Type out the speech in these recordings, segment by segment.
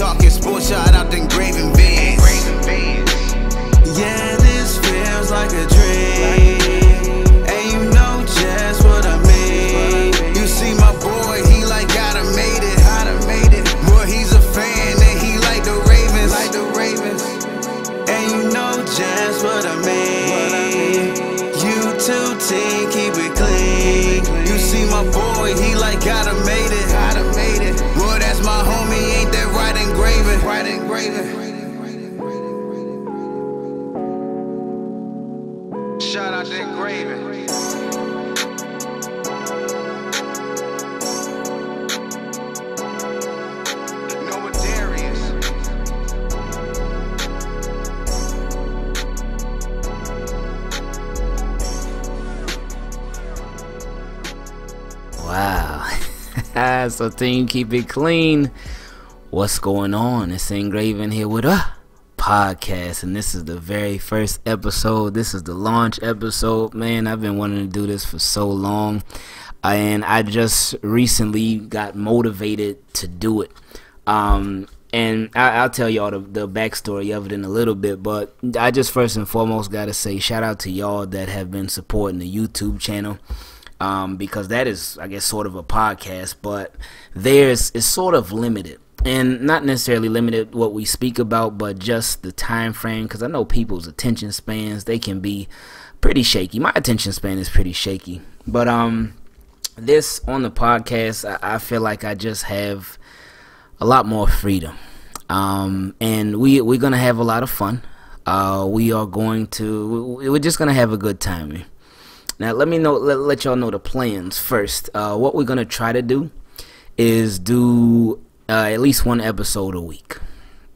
talking sports, shout out to Ingravenvids. Yeah, this feels like a dream, and you know just what I mean. You see my boy, he like gotta made it. Boy, he's a fan and he like the Ravens. And you know just what I mean. You two team, keep it clean. You see my boy, he like gotta made it. Boy, that's my homie, ain't that right, Ingraven? Shout out to Ingraven. Wow. So team, keep it clean. What's going on? It's Ingraven here with a podcast, and this is the very first episode. This is the launch episode. Man, I've been wanting to do this for so long, and I just recently got motivated to do it. And I'll tell y'all the backstory of it in a little bit, but I just first and foremost got to say shout out to y'all that have been supporting the YouTube channel. Because that is, I guess, sort of a podcast, but theirs is sort of limited, and not necessarily limited what we speak about, but just the time frame, because I know people's attention spans, they can be pretty shaky. My attention span is pretty shaky, but this on the podcast, I feel like I just have a lot more freedom, and we're gonna have a lot of fun. We're just gonna have a good time, man. Now, let y'all know the plans first. What we're going to try to do is do at least one episode a week.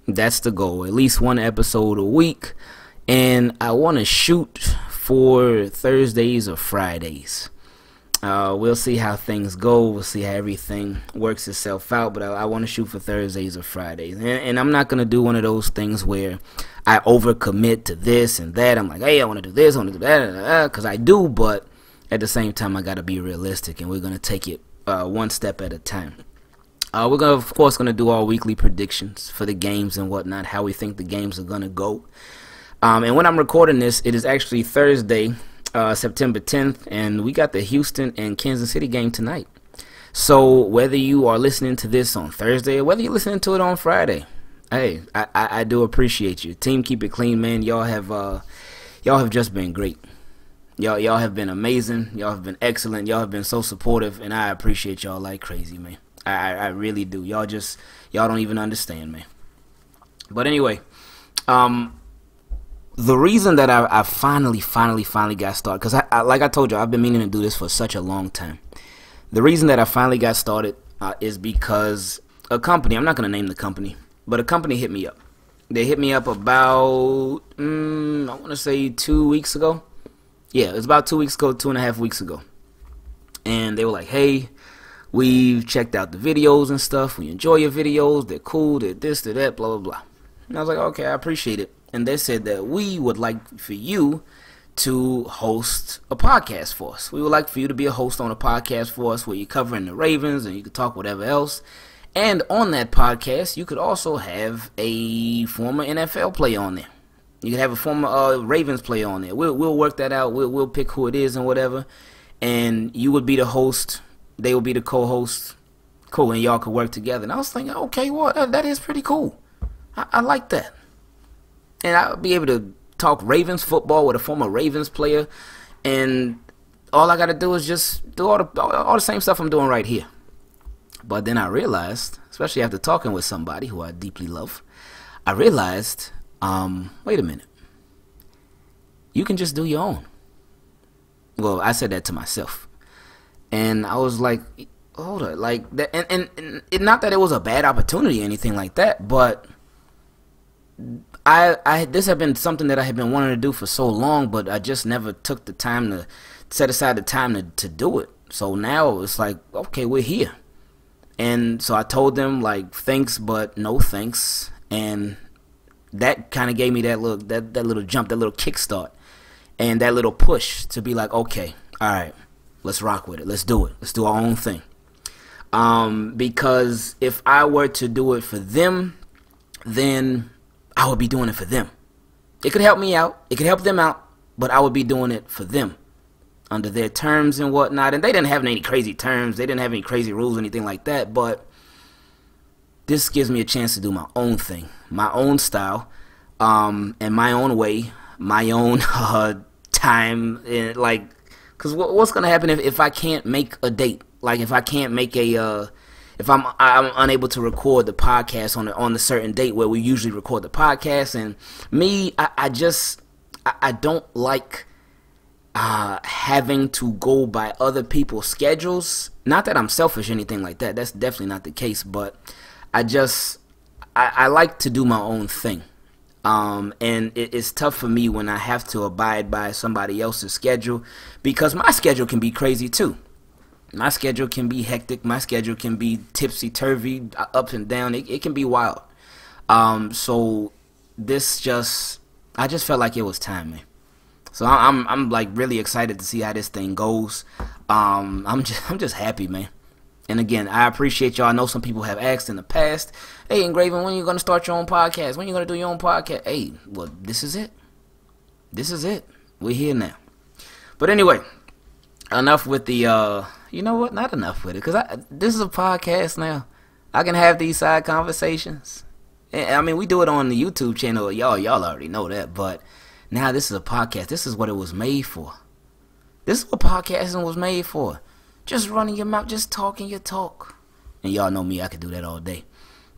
That's the goal, at least one episode a week. And I want to shoot for Thursdays or Fridays. We'll see how things go. We'll see how everything works itself out. But I want to shoot for Thursdays or Fridays. And I'm not going to do one of those things where I overcommit to this and that. I'm like, hey, I want to do this, I want to do that, because I do. But at the same time, I got to be realistic. And we're going to take it one step at a time. We're of course, going to do our weekly predictions for the games and whatnot, how we think the games are going to go. And when I'm recording this, it is actually Thursday, September 10th, and we got the Houston and Kansas City game tonight. So whether you are listening to this on Thursday or whether you're listening to it on Friday, hey, I do appreciate you. Team, keep it clean, man. Y'all have just been great. Y'all have been amazing. Y'all have been excellent. Y'all have been so supportive, and I appreciate y'all like crazy, man. I really do. Y'all don't even understand, man. But anyway, the reason that I finally got started, because like I told you, I've been meaning to do this for such a long time. The reason that I finally got started is because a company, I'm not going to name the company, but a company hit me up. They hit me up about, I want to say 2 weeks ago. Yeah, it was about 2 weeks ago, 2.5 weeks ago. And they were like, hey, we've checked out the videos and stuff. We enjoy your videos. They're cool. They're this, they're that, blah, blah, blah. And I was like, okay, I appreciate it. And they said that we would like for you to host a podcast for us. We would like for you to be a host on a podcast for us where you're covering the Ravens and you could talk whatever else. And on that podcast, you could also have a former NFL player on there. You could have a former Ravens player on there. We'll work that out. We'll pick who it is and whatever. And you would be the host. They would be the co-host. Cool, and y'all could work together. And I was thinking, okay, well, that is pretty cool. I like that. And I'll be able to talk Ravens football with a former Ravens player. And all I got to do is just do all the same stuff I'm doing right here. But then I realized, especially after talking with somebody who I deeply love, I realized, wait a minute. You can just do your own. Well, I said that to myself. And I was like, hold on. Like that, and not that it was a bad opportunity or anything like that, but this had been something that I had been wanting to do for so long, but I just never took the time to set aside the time to do it. So now it's like, okay, we're here. And so I told them, like, thanks, but no thanks. And that kind of gave me that little jump, that little kickstart, and that little push to be like, okay, all right, let's rock with it. Let's do it. Let's do our own thing. Because if I were to do it for them, then I would be doing it for them. It could help me out. It could help them out, but I would be doing it for them under their terms and whatnot. And they didn't have any crazy terms. They didn't have any crazy rules or anything like that. But this gives me a chance to do my own thing, my own style, and my own way, my own time. And like, because what's going to happen if I can't make a date? Like if I can't make if I'm unable to record the podcast on the certain date where we usually record the podcast. And me, I don't like having to go by other people's schedules. Not that I'm selfish or anything like that. That's definitely not the case. But I like to do my own thing. And it's tough for me when I have to abide by somebody else's schedule, because my schedule can be crazy too. My schedule can be hectic. My schedule can be tipsy-turvy, up and down. It can be wild. So I just felt like it was time, man. So I'm like really excited to see how this thing goes. I'm just happy, man. And again, I appreciate y'all. I know some people have asked in the past, hey, Ingraven, when are you going to start your own podcast? When are you going to do your own podcast? Hey, well, this is it. This is it. We're here now. But anyway, enough with the, you know what? Not enough with it. Because this is a podcast now. I can have these side conversations. I mean, we do it on the YouTube channel. Y'all already know that. But now this is a podcast. This is what it was made for. This is what podcasting was made for. Just running your mouth, just talking your talk. And y'all know me, I could do that all day.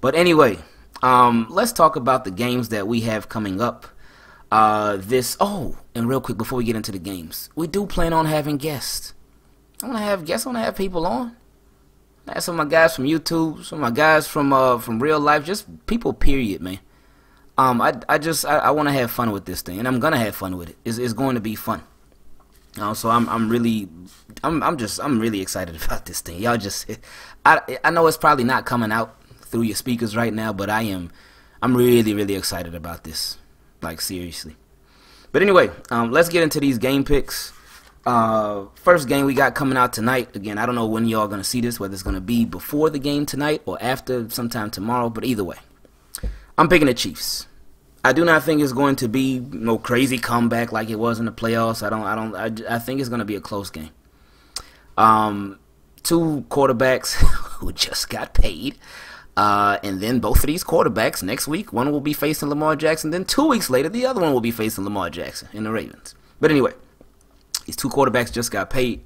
But anyway, let's talk about the games that we have coming up. And real quick, before we get into the games, we do plan on having guests. I want to have guests. I want to have people on. I have some of my guys from YouTube, some of my guys from real life, just people, period, man. I want to have fun with this thing, and I'm gonna have fun with it. It's going to be fun. So I'm really excited about this thing. Y'all I know it's probably not coming out through your speakers right now, but I'm really excited about this. Like, seriously. But anyway, let's get into these game picks. First game we got coming out tonight. Again, I don't know when y'all gonna see this, whether it's gonna be before the game tonight or after, sometime tomorrow, but either way, I'm picking the Chiefs. I do not think it's going to be no crazy comeback like it was in the playoffs. I think it's going to be a close game. Two quarterbacks who just got paid. And then both of these quarterbacks next week, one will be facing Lamar Jackson. Then 2 weeks later, the other one will be facing Lamar Jackson in the Ravens. But anyway, these two quarterbacks just got paid.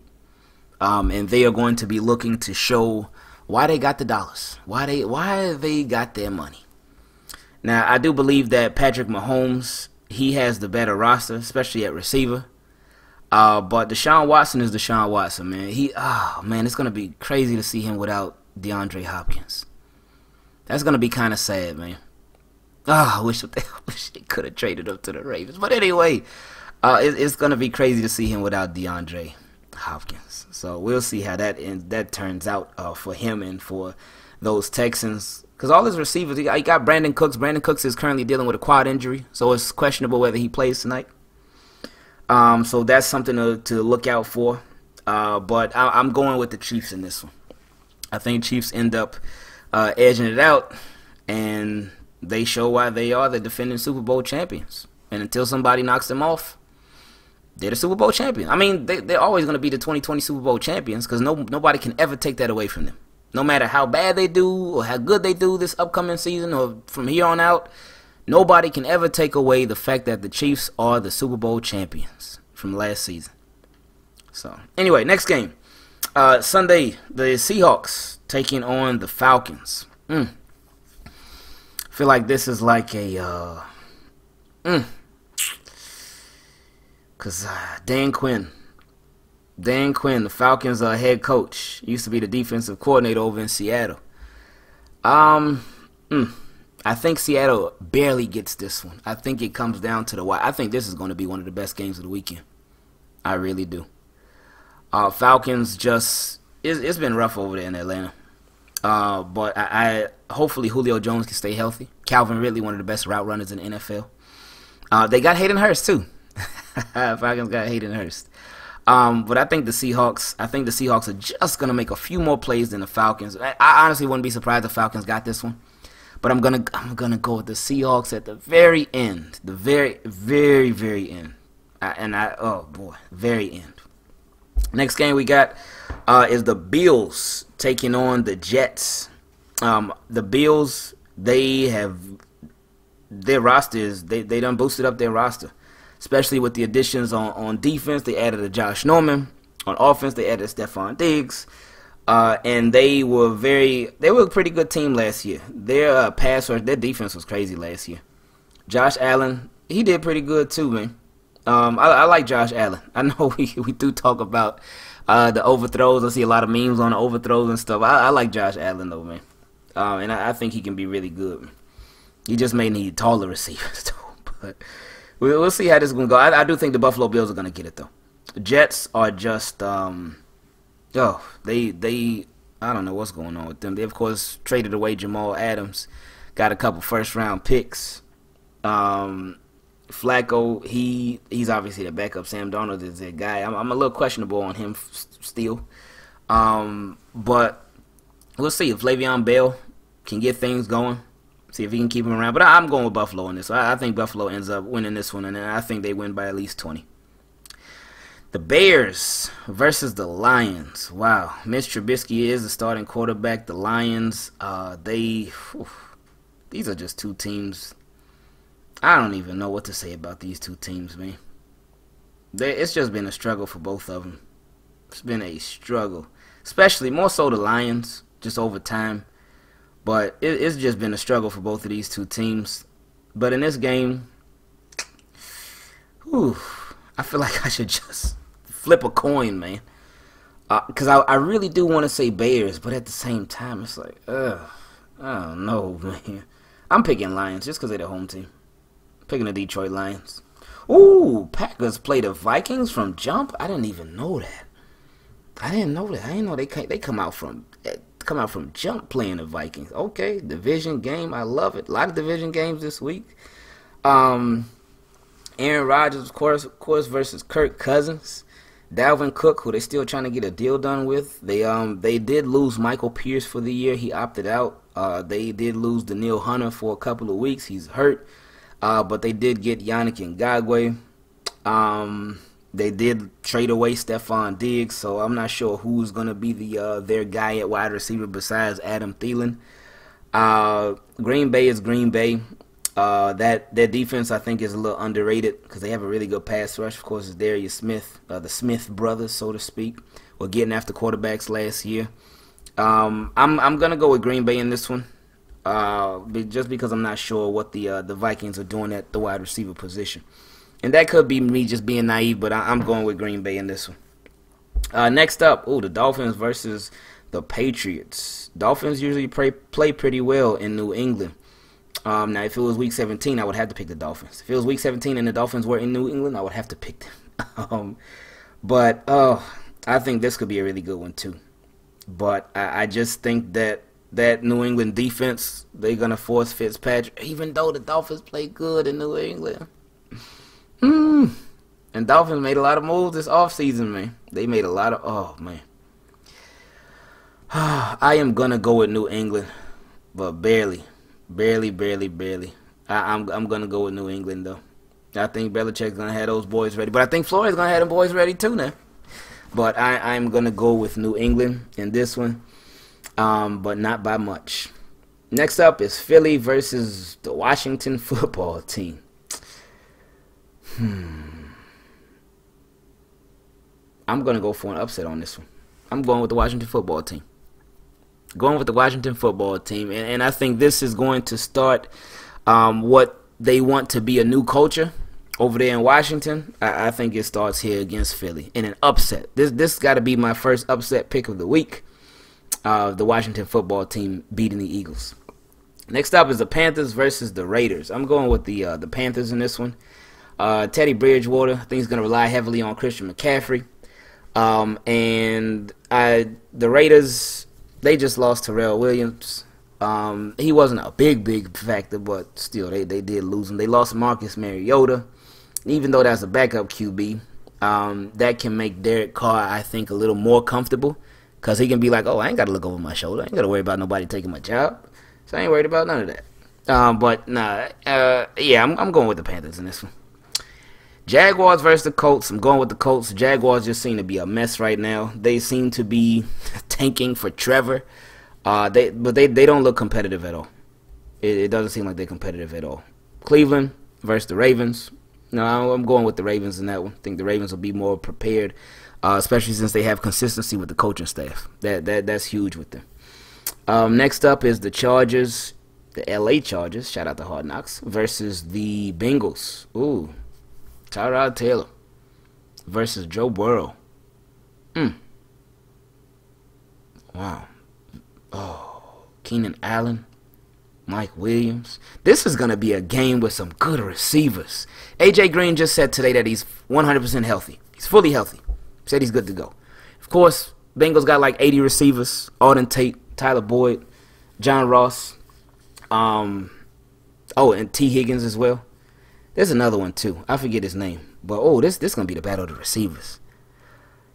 And they are going to be looking to show why they got the dollars. Why they got their money. Now, I do believe that Patrick Mahomes, he has the better roster, especially at receiver. But Deshaun Watson is Deshaun Watson, man. It's going to be crazy to see him without DeAndre Hopkins. That's going to be kind of sad, man. I wish they could have traded up to the Ravens. But anyway, it's going to be crazy to see him without DeAndre Hopkins. So we'll see how that turns out for him and for those Texans. Because all his receivers, he got Brandon Cooks. Brandon Cooks is currently dealing with a quad injury, so it's questionable whether he plays tonight. So that's something to look out for. But I'm going with the Chiefs in this one. I think Chiefs end up edging it out, and they show why they are the defending Super Bowl champions. And until somebody knocks them off, they're the Super Bowl champions. I mean, they're always going to be the 2020 Super Bowl champions because nobody can ever take that away from them. No matter how bad they do or how good they do this upcoming season or from here on out, nobody can ever take away the fact that the Chiefs are the Super Bowl champions from last season. So, anyway, next game. Sunday, the Seahawks taking on the Falcons. I feel like this is like a... Because Dan Quinn, the Falcons' head coach, used to be the defensive coordinator over in Seattle. I think Seattle barely gets this one. I think it comes down to the wire. I think this is going to be one of the best games of the weekend. I really do. Falcons it's been rough over there in Atlanta. But I hopefully Julio Jones can stay healthy. Calvin Ridley, one of the best route runners in the NFL. They got Hayden Hurst too. Falcons got Hayden Hurst. But I think the Seahawks are just going to make a few more plays than the Falcons. I honestly wouldn't be surprised if Falcons got this one. But I'm gonna go with the Seahawks at the very end, the very end, oh boy, very end. Next game we got is the Bills taking on the Jets. The Bills, they have their rosters, they done boosted up their roster, especially with the additions on defense. They added a Josh Norman. On offense, they added Stephon Diggs. And they were a pretty good team last year. Their their defense was crazy last year. Josh Allen, he did pretty good too, man. I like Josh Allen. I know we do talk about the overthrows. I see a lot of memes on the overthrows and stuff. I like Josh Allen though, man. And I think he can be really good. He just may need taller receivers though. But we'll see how this is gonna go. I do think the Buffalo Bills are gonna get it though. The Jets are just they I don't know what's going on with them. They of course traded away Jamal Adams, got a couple first round picks. Flacco, he's obviously the backup. Sam Darnold is that guy. I'm a little questionable on him still. But we'll see if Le'Veon Bell can get things going. See if he can keep him around. But I'm going with Buffalo in this. I think Buffalo ends up winning this one, and I think they win by at least 20. The Bears versus the Lions. Wow. Mitch Trubisky is the starting quarterback. The Lions, these are just two teams. I don't even know what to say about these two teams, man. It's just been a struggle for both of them. It's been a struggle. Especially, more so the Lions, just over time. But it's just been a struggle for both of these two teams. But in this game, I feel like I should just flip a coin, man. Because I really do want to say Bears, but at the same time, it's like, I don't know, man. I'm picking Lions just because they're the home team. Picking the Detroit Lions. Ooh, Packers play the Vikings from jump? I didn't even know that. I didn't know they come out from jump playing the Vikings. Okay, division game. I love it. A lot of division games this week. Aaron Rodgers, of course, versus Kirk Cousins. Dalvin Cook, who they're still trying to get a deal done with. They did lose Michael Pierce for the year. He opted out. They did lose Daniil Hunter for a couple of weeks. He's hurt. But they did get Yannick Ngakoue. They did trade away Stephon Diggs, so I'm not sure who's going to be their guy at wide receiver besides Adam Thielen. Green Bay is Green Bay. Their defense, I think, is a little underrated because they have a really good pass rush. Of course, it's Darius Smith, the Smith brothers, so to speak, were getting after quarterbacks last year. I'm going to go with Green Bay in this one. Just because I'm not sure what the Vikings are doing at the wide receiver position. And that could be me just being naive, but I'm going with Green Bay in this one. Next up, the Dolphins versus the Patriots. Dolphins usually play pretty well in New England. Now, if it was Week 17, I would have to pick the Dolphins. If it was Week 17 and the Dolphins were in New England, I would have to pick them. But I think this could be a really good one, too. But I just think that New England defense, they're going to force Fitzpatrick, even though the Dolphins play good in New England. And Dolphins made a lot of moves this offseason, man. They made a lot of, man. I am going to go with New England, but barely. I'm going to go with New England, though. I think Belichick's going to have those boys ready. But I think Florida's going to have them boys ready, too, now. But I'm going to go with New England in this one. But not by much. Next up is Philly versus the Washington football team. I'm going to go for an upset on this one. I'm going with the Washington football team. And I think this is going to start what they want to be a new culture over there in Washington. I think it starts here against Philly in an upset. This got to be my first upset pick of the week. The Washington football team beating the Eagles. Next up is the Panthers versus the Raiders. I'm going with the Panthers in this one. Teddy Bridgewater, I think he's going to rely heavily on Christian McCaffrey. And the Raiders, they just lost Terrell Williams. He wasn't a big factor, but still, they did lose him. They lost Marcus Mariota. Even though that's a backup QB, that can make Derek Carr, I think, a little more comfortable. Because he can be like, I ain't got to look over my shoulder. I ain't got to worry about nobody taking my job. So I ain't worried about none of that. But nah, yeah, I'm going with the Panthers in this one. Jaguars versus the Colts. I'm going with the Colts. The Jaguars just seem to be a mess right now. They seem to be tanking for Trevor. They don't look competitive at all. It doesn't seem like they're competitive at all. Cleveland versus the Ravens. No, I'm going with the Ravens in that one. I think the Ravens will be more prepared, especially since they have consistency with the coaching staff. That's huge with them. Next up is the Chargers, the LA Chargers. Shout out to Hard Knocks versus the Bengals. Ooh. Tyrod Taylor versus Joe Burrow. Wow. Oh, Keenan Allen, Mike Williams. This is going to be a game with some good receivers. AJ Green just said today that he's 100% healthy. He's fully healthy. Said he's good to go. Of course, Bengals got like 80 receivers. Auden Tate, Tyler Boyd, John Ross. And T. Higgins as well. There's another one too. I forget his name. But this is gonna be the battle of the receivers.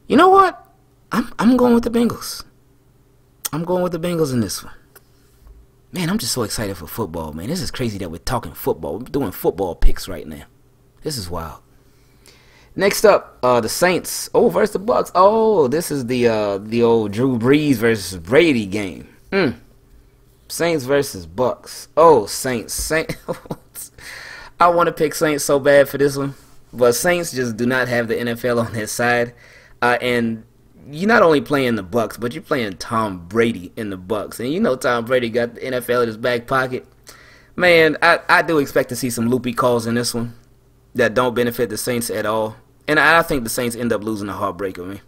You know what? I'm going with the Bengals. I'm going with the Bengals in this one. Man, I'm just so excited for football, man. This is crazy that we're talking football. We're doing football picks right now. This is wild. Next up, the Saints. Versus the Bucks. This is the old Drew Brees versus Brady game. Saints versus Bucks. Saints. I want to pick Saints so bad for this one, but Saints just do not have the NFL on their side. And you're not only playing the Bucks, but you're playing Tom Brady in the Bucks, and you know Tom Brady got the NFL in his back pocket. Man, I do expect to see some loopy calls in this one that don't benefit the Saints at all, and I think the Saints end up losing a heartbreaker, man.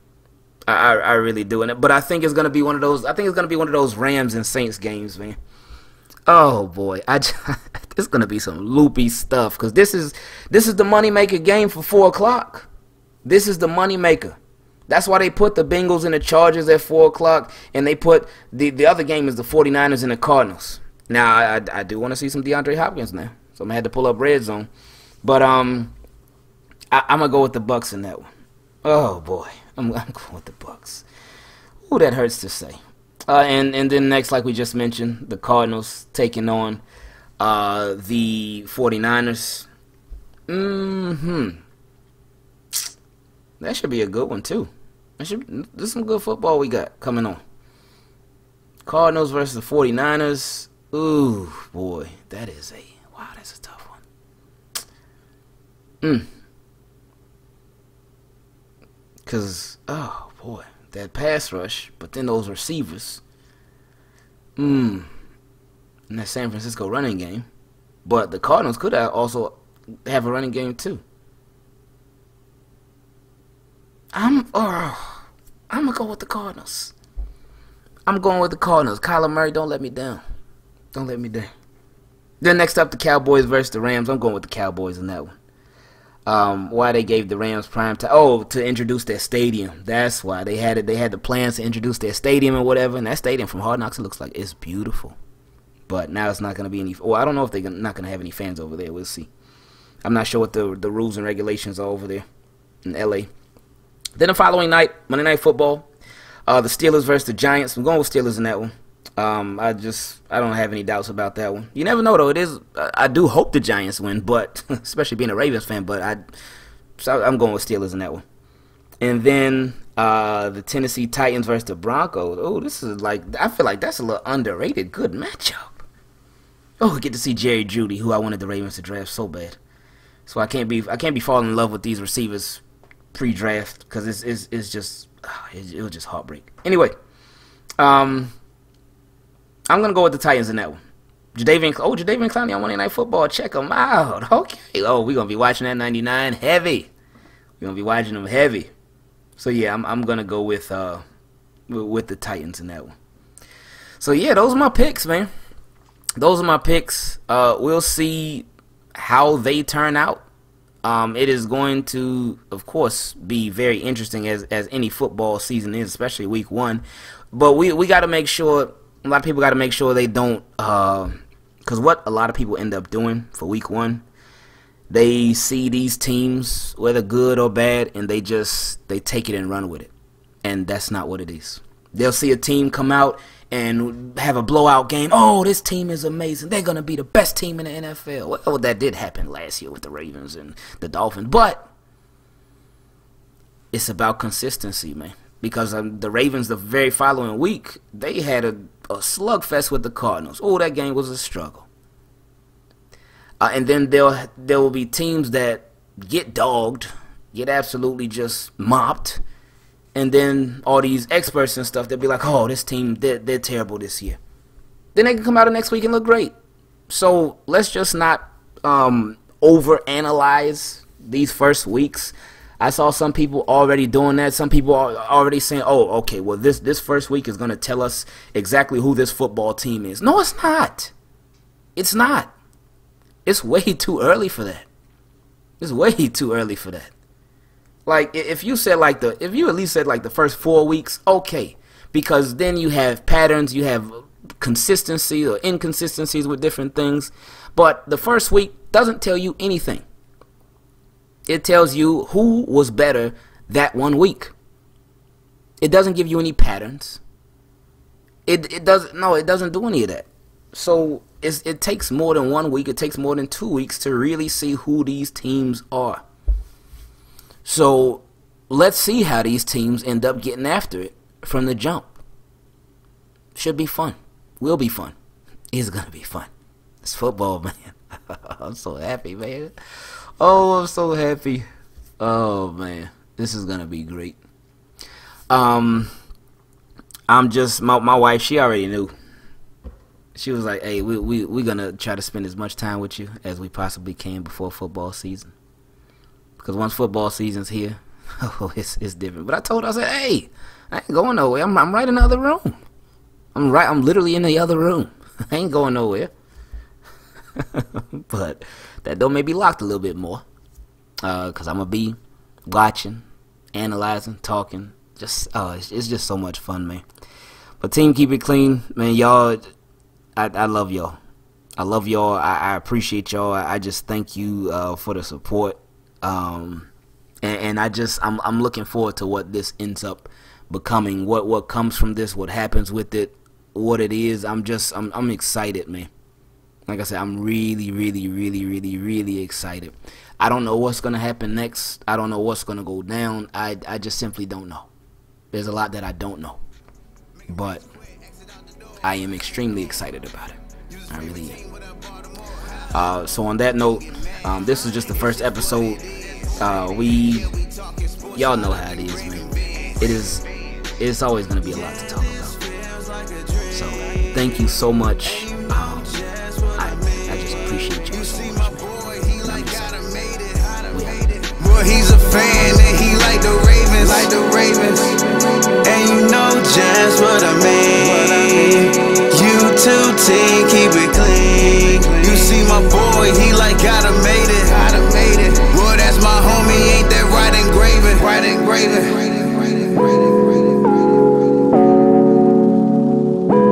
I really do, but I think it's gonna be one of those. I think it's gonna be one of those Rams and Saints games, man. Oh boy, it's gonna be some loopy stuff because this is the moneymaker game for 4 o'clock. This is the moneymaker. That's why they put the Bengals and the Chargers at 4 o'clock, and they put the other game is the 49ers and the Cardinals. Now I do want to see some DeAndre Hopkins now, so I'm gonna have to pull up Red Zone, but I'm gonna go with the Bucks in that one. Oh boy, I'm going with the Bucks. Ooh, that hurts to say. And then next, like we just mentioned, the Cardinals taking on the 49ers. That should be a good one, too. There's some good football we got coming on. Cardinals versus the 49ers. Ooh, boy. That's a tough one. Because, oh, boy. That pass rush, but then those receivers. And that San Francisco running game. But the Cardinals could also have a running game too. I'm gonna go with the Cardinals. I'm going with the Cardinals. Kyler Murray, don't let me down. Don't let me down. Then next up, the Cowboys versus the Rams. I'm going with the Cowboys in that one. Why they gave the Rams prime time? To introduce their stadium. That's why they had it. They had the plans to introduce their stadium and whatever. And that stadium from Hard Knocks, it looks like it's beautiful. But now it's not going to be any. I don't know if they're not going to have any fans over there. We'll see. I'm not sure what the rules and regulations are over there in LA. Then the following night, Monday Night Football, the Steelers versus the Giants. I'm going with Steelers in that one. I don't have any doubts about that one. You never know though. I do hope the Giants win, but especially being a Ravens fan. But I'm going with Steelers in that one. And then the Tennessee Titans versus the Broncos. This is I feel like that's a little underrated. Good matchup. I get to see Jerry Jeudy, who I wanted the Ravens to draft so bad. So I can't be falling in love with these receivers pre-draft because it's just it was just heartbreak. Anyway, I'm gonna go with the Titans in that one. Jadeveon Clowney on Monday Night Football. Check him out. Okay. We're gonna be watching that 99 heavy. We're gonna be watching them heavy. So yeah, I'm gonna go with the Titans in that one. So yeah, those are my picks, man. Those are my picks. We'll see how they turn out. It is going to, of course, be very interesting as any football season is, especially week 1. But we got to make sure. A lot of people got to make sure they don't, because what a lot of people end up doing for week 1, they see these teams, whether good or bad, and they take it and run with it. And that's not what it is. They'll see a team come out and have a blowout game. Oh, this team is amazing. They're going to be the best team in the NFL. Well, that did happen last year with the Ravens and the Dolphins. But it's about consistency, man. Because the Ravens, the very following week, they had a slugfest with the Cardinals. Oh, that game was a struggle. And then there will be teams that get dogged, get absolutely just mopped. And then all these experts and stuff, they'll be like, oh, this team, they're terrible this year. Then they can come out the next week and look great. So let's just not overanalyze these first weeks. I saw some people already doing that. Some people are already saying, oh, okay, well, this first week is going to tell us exactly who this football team is. No, it's not. It's not. It's way too early for that. It's way too early for that. Like, if you at least said like the first 4 weeks, okay. Because then you have patterns, you have consistency or inconsistencies with different things. But the first week doesn't tell you anything. It tells you who was better that 1 week. It doesn't give you any patterns. It doesn't do any of that. So it takes more than 1 week. It takes more than 2 weeks to really see who these teams are. So let's see how these teams end up getting after it from the jump. Should be fun. Will be fun. It's going to be fun. It's football, man. I'm so happy, man. Oh, I'm so happy. Oh, man. This is going to be great. I'm just, my wife, she already knew. She was like, hey, we're going to try to spend as much time with you as we possibly can before football season. Because once football season's here, oh, it's different. But I told her, I said, hey, I ain't going nowhere. I'm right in the other room. I'm literally in the other room. I ain't going nowhere. But that door may be locked a little bit more. Because I'm going to be watching, analyzing, talking. It's just so much fun, man. But team, keep it clean. Man, y'all, I love y'all. I love y'all. I appreciate y'all. I just thank you for the support. And I'm looking forward to what this ends up becoming. What comes from this, what happens with it, what it is. I'm excited, man. Like I said, I'm really, really, really, really, really excited. I don't know what's going to happen next. I don't know what's going to go down. I just simply don't know. There's a lot that I don't know. But I am extremely excited about it. I really am. So on that note, this is just the first episode. Y'all know how it is, man. It's always going to be a lot to talk about. So thank you so much. I just appreciate you so much, man. Well, he's a fan and he like the Ravens, and you know just what I mean. You too, team, keep it clean. You see my boy, he like gotta made it. Well, that's my homie, ain't that right, Ingraven?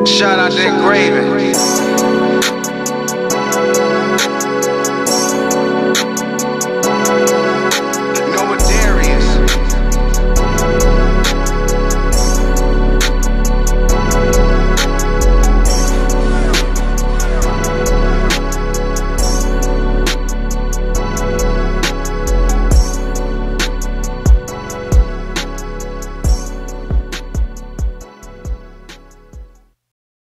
Shout out to Ingraven.